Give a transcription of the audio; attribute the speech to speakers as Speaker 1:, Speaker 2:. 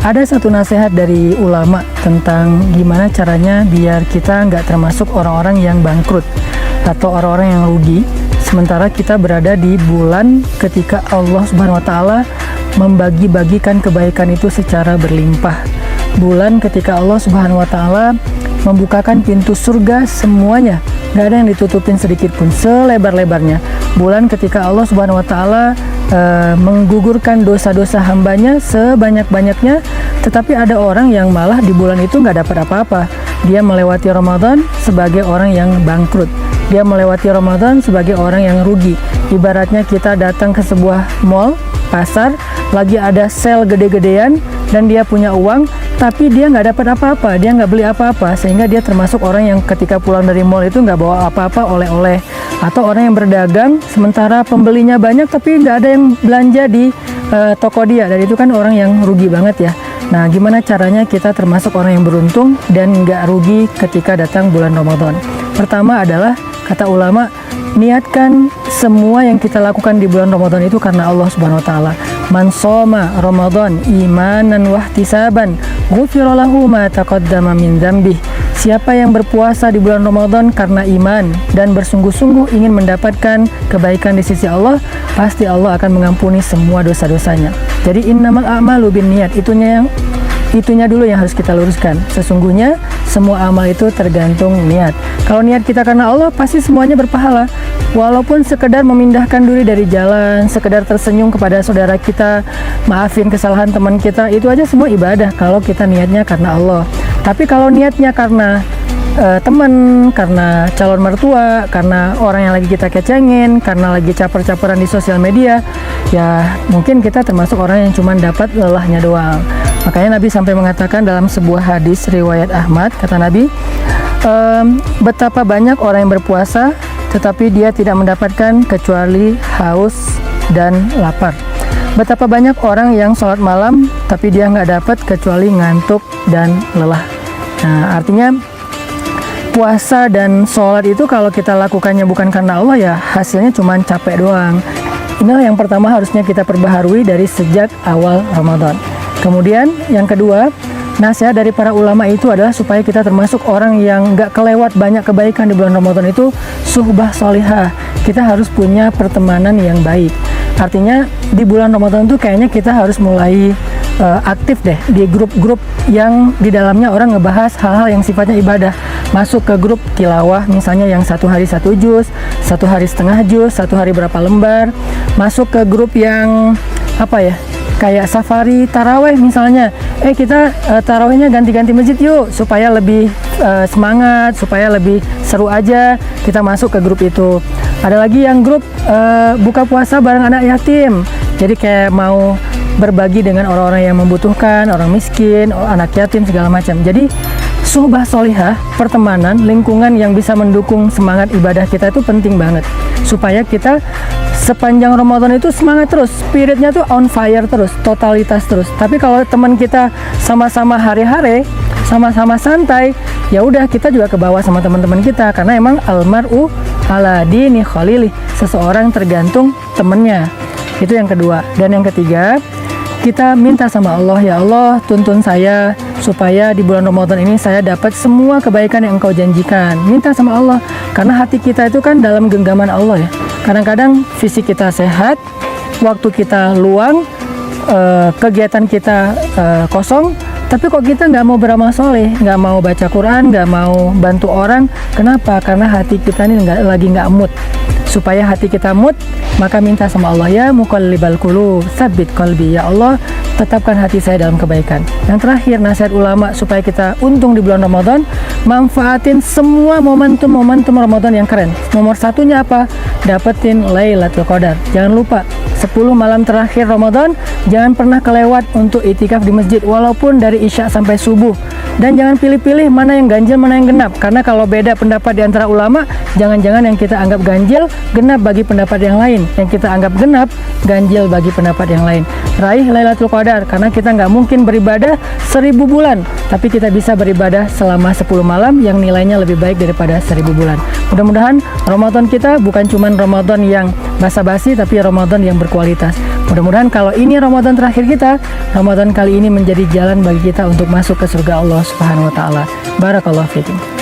Speaker 1: Ada satu nasihat dari ulama tentang gimana caranya biar kita nggak termasuk orang-orang yang bangkrut atau orang-orang yang rugi, sementara kita berada di bulan ketika Allah Subhanahu wa Ta'ala membagi-bagikan kebaikan itu secara berlimpah. Bulan ketika Allah Subhanahu wa Ta'ala membukakan pintu surga semuanya, nggak ada yang ditutupin sedikit pun, selebar-lebarnya. Bulan ketika Allah Subhanahu wa Ta'ala menggugurkan dosa-dosa hambanya sebanyak-banyaknya, tetapi ada orang yang malah di bulan itu nggak dapat apa-apa. Dia melewati Ramadan sebagai orang yang bangkrut, dia melewati Ramadan sebagai orang yang rugi. Ibaratnya kita datang ke sebuah mall, pasar, lagi ada sale gede-gedean, dan dia punya uang, tapi dia nggak dapat apa-apa, dia nggak beli apa-apa, sehingga dia termasuk orang yang ketika pulang dari mall itu nggak bawa apa-apa oleh-oleh. Atau orang yang berdagang sementara pembelinya banyak tapi nggak ada yang belanja di toko dia, dan itu kan orang yang rugi banget ya. Nah, gimana caranya kita termasuk orang yang beruntung dan nggak rugi ketika datang bulan Ramadan? Pertama adalah, kata ulama, niatkan semua yang kita lakukan di bulan Ramadan itu karena Allah Subhanahu wa Ta'ala. Man shoma Ramadan imanan wahtisaban ghufira lahu ma taqaddama min dzambih. Siapa yang berpuasa di bulan Ramadan karena iman dan bersungguh-sungguh ingin mendapatkan kebaikan di sisi Allah, pasti Allah akan mengampuni semua dosa-dosanya. Jadi innamal a'malu binniyat, itunya dulu yang harus kita luruskan. Sesungguhnya semua amal itu tergantung niat. Kalau niat kita karena Allah, pasti semuanya berpahala. Walaupun sekedar memindahkan diri dari jalan, sekedar tersenyum kepada saudara kita, maafin kesalahan teman kita, itu aja semua ibadah kalau kita niatnya karena Allah. Tapi kalau niatnya karena teman, karena calon mertua, karena orang yang lagi kita kecengin, karena lagi caper-caperan di sosial media, ya mungkin kita termasuk orang yang cuma dapat lelahnya doang. Makanya Nabi sampai mengatakan dalam sebuah hadis riwayat Ahmad, kata Nabi, betapa banyak orang yang berpuasa tetapi dia tidak mendapatkan kecuali haus dan lapar. Betapa banyak orang yang sholat malam tapi dia nggak dapat kecuali ngantuk dan lelah. Nah, artinya puasa dan sholat itu kalau kita lakukannya bukan karena Allah, ya hasilnya cuma capek doang. Inilah yang pertama harusnya kita perbaharui dari sejak awal Ramadan. Kemudian yang kedua, nasihat dari para ulama itu adalah supaya kita termasuk orang yang nggak kelewat banyak kebaikan di bulan Ramadan itu suhbah solihah. Kita harus punya pertemanan yang baik. Artinya di bulan Ramadan itu kayaknya kita harus mulai aktif deh di grup-grup yang di dalamnya orang ngebahas hal-hal yang sifatnya ibadah. Masuk ke grup tilawah misalnya yang satu hari satu juz, satu hari setengah juz, satu hari berapa lembar. Masuk ke grup yang apa ya, kayak safari taraweh misalnya, kita tarawehnya ganti-ganti masjid yuk supaya lebih semangat, supaya lebih seru aja, kita masuk ke grup itu. Ada lagi yang grup buka puasa bareng anak yatim, jadi kayak mau berbagi dengan orang-orang yang membutuhkan, orang miskin, anak yatim segala macam. Jadi suhbah solihah, pertemanan, lingkungan yang bisa mendukung semangat ibadah kita itu penting banget, supaya kita sepanjang Ramadan itu semangat terus, spiritnya tuh on fire terus, totalitas terus. Tapi kalau teman kita sama-sama hari-hari, sama-sama santai, ya udah kita juga ke bawah sama teman-teman kita, karena emang almar'u ala dini khalilih, seseorang tergantung temennya. Itu yang kedua. Dan yang ketiga, kita minta sama Allah, ya Allah tuntun saya supaya di bulan Ramadan ini saya dapat semua kebaikan yang Engkau janjikan. Minta sama Allah, karena hati kita itu kan dalam genggaman Allah ya. Kadang-kadang fisik kita sehat, waktu kita luang, kegiatan kita kosong, tapi kok kita nggak mau beramal soleh, nggak mau baca Quran, nggak mau bantu orang. Kenapa? Karena hati kita ini lagi nggak mood. Supaya hati kita mood, maka minta sama Allah, ya muqallibal qulub tsabbit qalbi, ya Allah tetapkan hati saya dalam kebaikan. Yang terakhir, nasihat ulama supaya kita untung di bulan Ramadan, manfaatin semua momentum Ramadan yang keren. Nomor satunya apa? Dapetin Lailatul Qadar. Jangan lupa 10 malam terakhir Ramadan, jangan pernah kelewat untuk itikaf di masjid walaupun dari Isya sampai subuh. Dan jangan pilih-pilih mana yang ganjil, mana yang genap, karena kalau beda pendapat di antara ulama, jangan-jangan yang kita anggap ganjil, genap bagi pendapat yang lain, yang kita anggap genap, ganjil bagi pendapat yang lain. Raih Lailatul Qadar, karena kita nggak mungkin beribadah 1000 bulan, tapi kita bisa beribadah selama 10 malam yang nilainya lebih baik daripada 1000 bulan. Mudah-mudahan Ramadan kita bukan cuma Ramadan yang basa-basi, tapi Ramadan yang berkualitas. Mudah-mudahan kalau ini Ramadan terakhir kita, Ramadan kali ini menjadi jalan bagi kita untuk masuk ke surga Allah Subhanahu wa taala. Barakallahu fiikum.